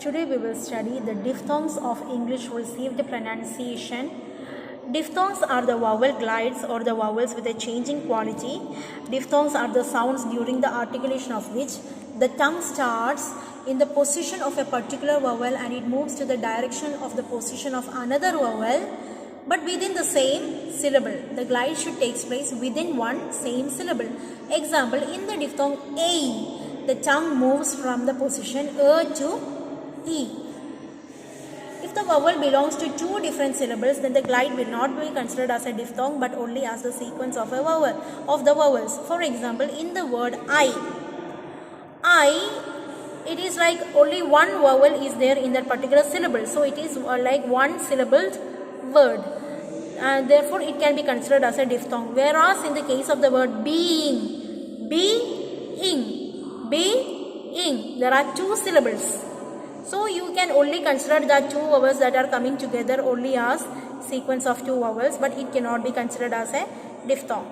today we will study the diphthongs of English received pronunciation. Diphthongs are the vowel glides or the vowels with a changing quality. Diphthongs are the sounds during the articulation of which the tongue starts in the position of a particular vowel and it moves to the direction of the position of another vowel, but within the same syllable. The glide should take place within one same syllable. Example, in the diphthong A, the tongue moves from the position A to E. If the vowel belongs to two different syllables, then the glide will not be considered as a diphthong but only as the sequence of a vowel of the vowels. For example, in the word I, it is like only one vowel is there in that particular syllable, so it is like one syllabled word, and therefore it can be considered as a diphthong. Whereas in the case of the word being, there are two syllables, so you can only consider the two vowels that are coming together only as sequence of two vowels, but it cannot be considered as a diphthong.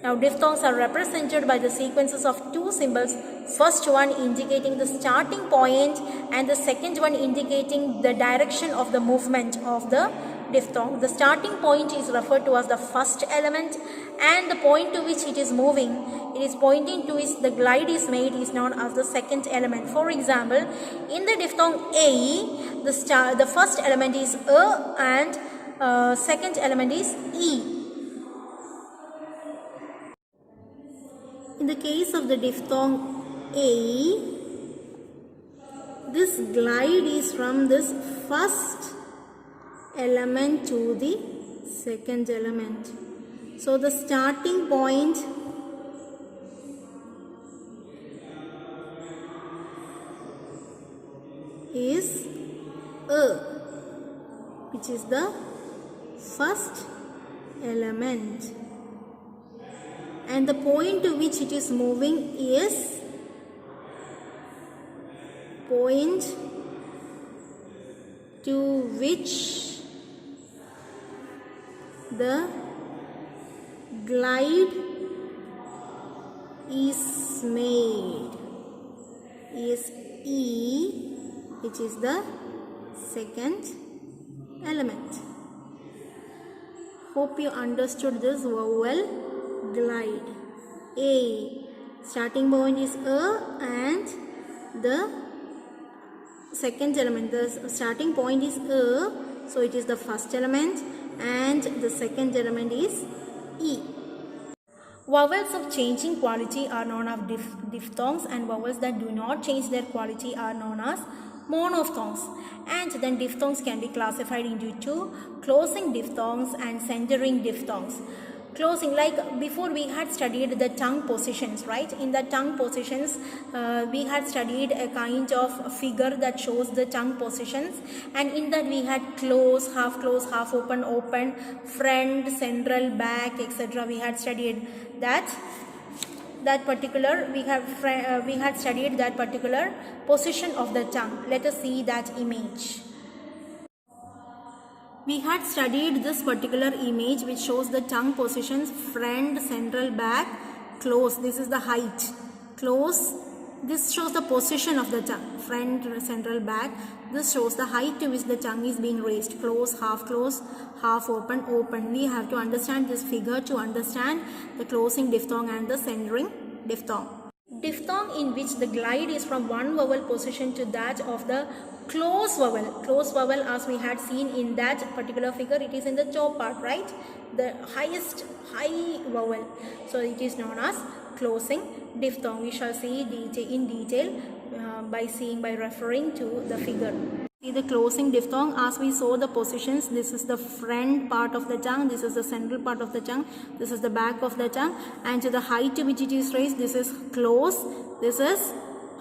Now, diphthongs are represented by the sequences of two symbols, first one indicating the starting point and the second one indicating the direction of the movement of the diphthong. The starting point is referred to as the first element, and the point to which it is moving, it is pointing to which the glide is made, is known as the second element. For example, in the diphthong A, the first element is A and second element is E. In the case of the diphthong A, this glide is from this first element to the second element. So the starting point is A, which is the first element, and the point to which it is moving is point to which the glide is made is E, which is the second element. Hope you understood this vowel glide. A, starting point is A and the second element, the starting point is A, so it is the first element, and the second element is E. Vowels of changing quality are known as diphthongs, and vowels that do not change their quality are known as monophthongs. And then diphthongs can be classified into two: closing diphthongs and centering diphthongs. Closing, like before we had studied the tongue positions, right? In the tongue positions, we had studied a kind of figure that shows the tongue positions, and in that we had close, half open, open, front, central, back, etc. We had studied that particular, we had studied that particular position of the tongue. Let us see that image. We had studied this particular image which shows the tongue positions: front, central, back, close. This is the height. Close. This shows the position of the tongue. Front, central, back. This shows the height to which the tongue is being raised. Close, half open, open. We have to understand this figure to understand the closing diphthong and the centering diphthong. Diphthong in which the glide is from one vowel position to that of the close vowel. Close vowel, as we had seen in that particular figure, it is in the top part, right? The highest high vowel. So it is known as closing diphthong. We shall see in detail by referring to the figure. See the closing diphthong, as we saw the positions. This is the front part of the tongue, this is the central part of the tongue, this is the back of the tongue, and to the height to which it is raised, this is close, this is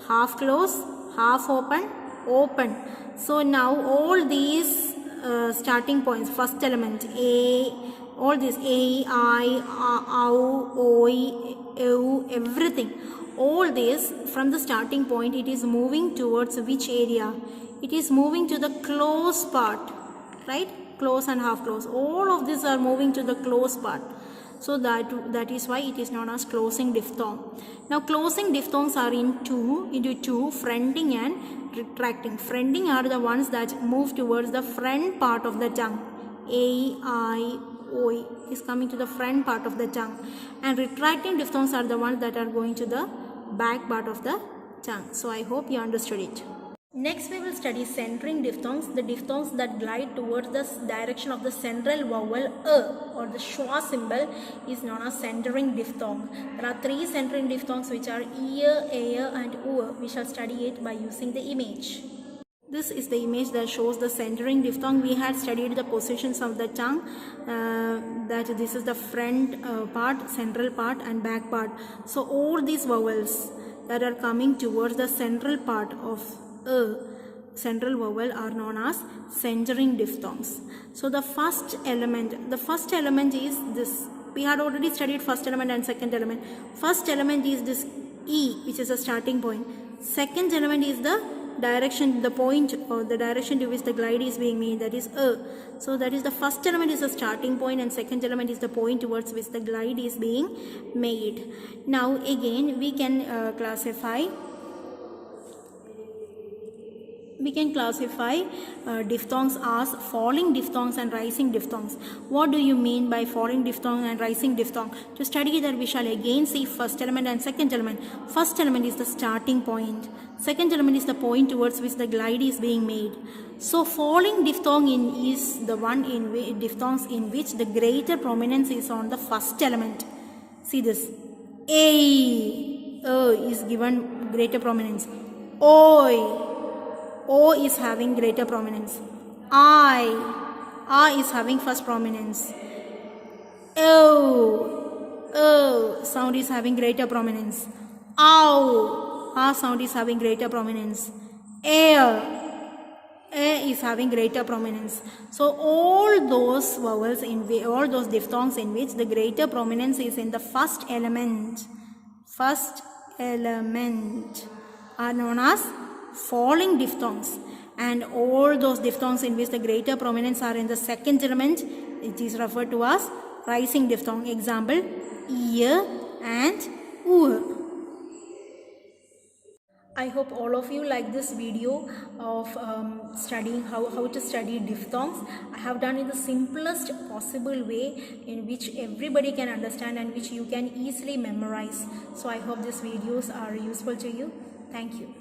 half close, half open, open. So now all these starting points, first element A, all these A, I, OU, OI, everything, all this from the starting point, it is moving towards which area? It is moving to the close part, right? Close and half close. All of these are moving to the close part. So that is why it is known as closing diphthong. Now closing diphthongs are into two, fronting and retracting. Fronting are the ones that move towards the front part of the tongue. A, I, O is coming to the front part of the tongue, and retracting diphthongs are the ones that are going to the back part of the tongue. So I hope you understood it. Next we will study centering diphthongs, the diphthongs that glide towards the direction of the central vowel or the schwa symbol is known as centering diphthong. There are three centering diphthongs which are ear, air and u. We shall study it by using the image. This is the image that shows the centering diphthong. We had studied the positions of the tongue, that this is the front part, central part and back part. So all these vowels that are coming towards the central part of central vowel are known as centering diphthongs. So the first element is this. We had already studied first element and second element. First element is this E, which is a starting point. Second element is the direction, the point or the direction to which the glide is being made, that is So that is the first element is the starting point and second element is the point towards which the glide is being made. Now again we can classify diphthongs as falling diphthongs and rising diphthongs. What do you mean by falling diphthong and rising diphthong? To study that, we shall again see first element and second element. First element is the starting point. Second element is the point towards which the glide is being made. So falling diphthong is the one in diphthongs in which the greater prominence is on the first element. See this. A is given greater prominence. O is having greater prominence. I is having first prominence. O sound is having greater prominence. A sound is having greater prominence. A is having greater prominence. So all those vowels all those diphthongs in which the greater prominence is in the first element are known as falling diphthongs, and all those diphthongs in which the greater prominence are in the second element, it is referred to as rising diphthong. Example, ear and u. I hope all of you like this video of studying how to study diphthongs. I have done in the simplest possible way in which everybody can understand and which you can easily memorize. So I hope these videos are useful to you. Thank you.